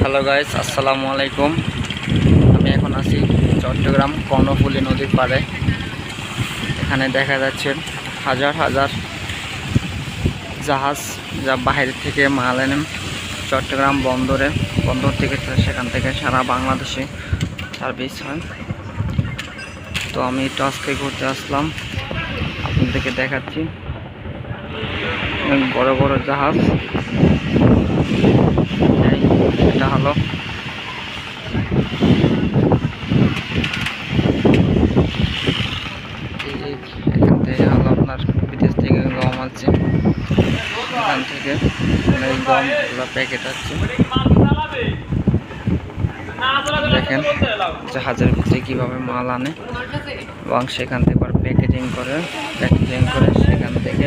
Hello guys, আসসালামু আলাইকুম। আমি এখন আছি চট্টগ্রাম কর্ণফুলী নদীর পাড়ে। এখানে দেখা যাচ্ছে হাজার হাজার জাহাজ, যা বাইরে থেকে মাল এনে চট্টগ্রাম বন্দর থেকে সেখান থেকে সারা বাংলাদেশে সার্ভিস হয়। তো আমি একটু আজকে ঘুরতে আসলাম, আপনাদেরকে দেখাচ্ছি বড় বড় জাহাজ। এটা হলো এখান থেকে হলো আপনার বিদেশ থেকে গম আছে, এখান থেকে অনেক গমগুলো প্যাকেট আছে। দেখেন জাহাজের ভিতরে কীভাবে মাল আনে এবং সেখান থেকে প্যাকেজিং করে সেখান থেকে